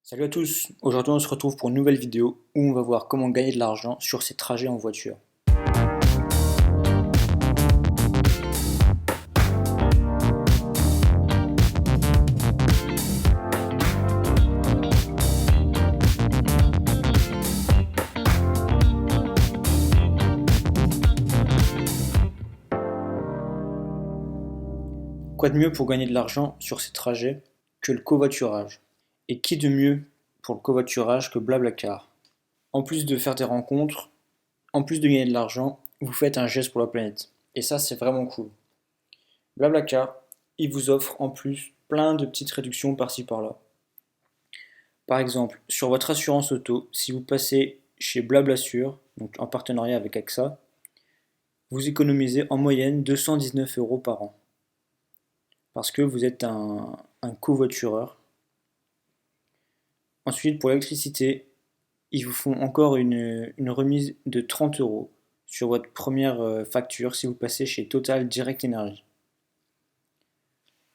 Salut à tous, aujourd'hui on se retrouve pour une nouvelle vidéo où on va voir comment gagner de l'argent sur ses trajets en voiture. Quoi de mieux pour gagner de l'argent sur ses trajets que le covoiturage? Et qui de mieux pour le covoiturage que Blablacar? En plus de faire des rencontres, en plus de gagner de l'argent, vous faites un geste pour la planète. Et ça c'est vraiment cool. Blablacar, il vous offre en plus plein de petites réductions par-ci par-là. Par exemple, sur votre assurance auto, si vous passez chez Blablassure, donc en partenariat avec AXA, vous économisez en moyenne 219 euros par an. Parce que vous êtes un covoitureur. Ensuite, pour l'électricité, ils vous font encore une remise de 30 euros sur votre première facture si vous passez chez Total Direct Energy.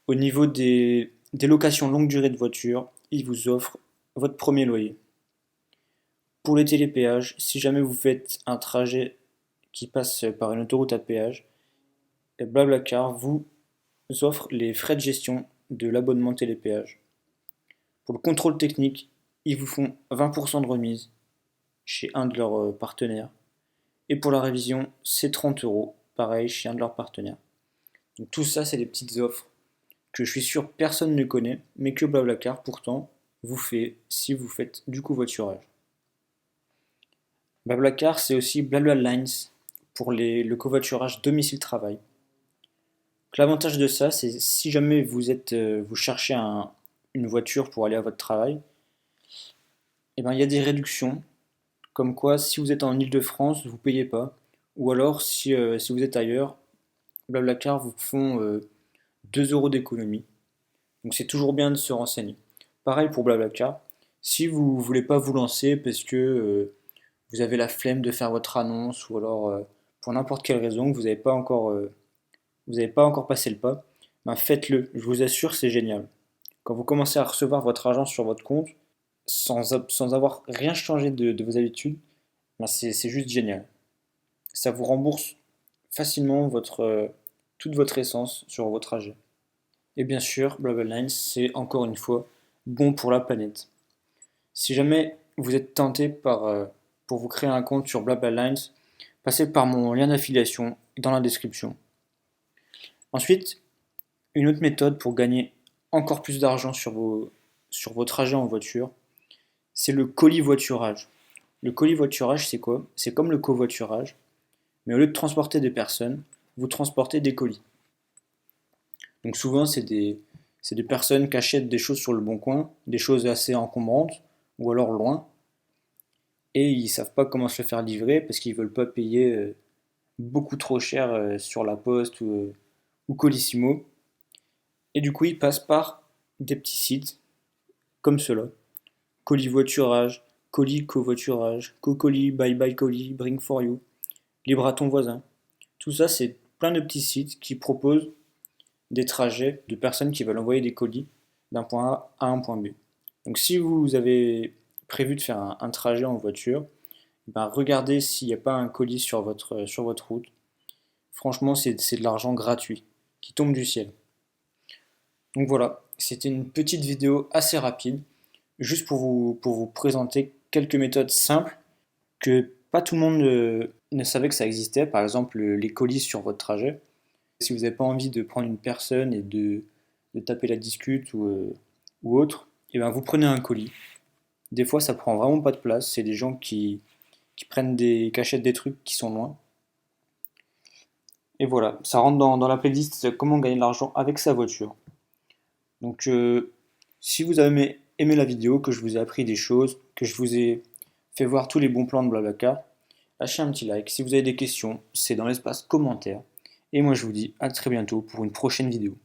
Au niveau des locations longue durée de voiture, ils vous offrent votre premier loyer. Pour les télépéages, si jamais vous faites un trajet qui passe par une autoroute à péage, Blablacar vous offre les frais de gestion de l'abonnement télépéage. Pour le contrôle technique, ils vous font 20% de remise chez un de leurs partenaires. Et pour la révision, c'est 30 euros, pareil, chez un de leurs partenaires. Donc tout ça, c'est des petites offres que je suis sûr personne ne connaît, mais que Blablacar pourtant vous fait si vous faites du covoiturage. Blablacar, c'est aussi BlaBlaLines pour le covoiturage domicile-travail. L'avantage de ça, c'est si jamais vous cherchez une voiture pour aller à votre travail, et ben, il y a des réductions, comme quoi si vous êtes en Île-de-France, vous ne payez pas, ou alors si vous êtes ailleurs, Blablacar vous font 2 euros d'économie. Donc c'est toujours bien de se renseigner. Pareil pour Blablacar, si vous ne voulez pas vous lancer parce que vous avez la flemme de faire votre annonce, ou alors pour n'importe quelle raison, que vous n'avez pas encore passé le pas, ben faites-le, je vous assure, c'est génial. Quand vous commencez à recevoir votre argent sur votre compte, sans avoir rien changé de vos habitudes, ben c'est juste génial. Ça vous rembourse facilement toute votre essence sur vos trajets. Et bien sûr, BlaBlaLines, c'est encore une fois bon pour la planète. Si jamais vous êtes tenté pour vous créer un compte sur BlaBlaLines, passez par mon lien d'affiliation dans la description. Ensuite, une autre méthode pour gagner encore plus d'argent sur vos trajets en voiture, c'est le colis-voiturage. Le colis-voiturage, c'est quoi? C'est comme le covoiturage, mais au lieu de transporter des personnes, vous transportez des colis. Donc souvent, c'est des personnes qui achètent des choses sur le bon coin, des choses assez encombrantes, ou alors loin, et ils savent pas comment se le faire livrer parce qu'ils veulent pas payer beaucoup trop cher sur la poste ou Colissimo. Et du coup, ils passent par des petits sites comme cela. Colis voiturage, colis covoiturage, colis, bye bye colis, bring for you, libre à ton voisin. Tout ça, c'est plein de petits sites qui proposent des trajets de personnes qui veulent envoyer des colis d'un point A à un point B. Donc si vous avez prévu de faire un trajet en voiture, ben regardez s'il n'y a pas un colis sur votre route. Franchement, c'est de l'argent gratuit qui tombe du ciel. Donc voilà, c'était une petite vidéo assez rapide, juste pour vous présenter quelques méthodes simples que pas tout le monde ne savait que ça existait. Par exemple, les colis sur votre trajet. Si vous n'avez pas envie de prendre une personne et de taper la discute ou autre, et ben vous prenez un colis. Des fois, ça prend vraiment pas de place. C'est des gens qui prennent qui achètent des trucs qui sont loin. Et voilà, ça rentre dans la playlist comment gagner de l'argent avec sa voiture. Donc, si vous avez aimé la vidéo, que je vous ai appris des choses, que je vous ai fait voir tous les bons plans de Blablacar, lâchez un petit like. Si vous avez des questions, c'est dans l'espace commentaire. Et moi, je vous dis à très bientôt pour une prochaine vidéo.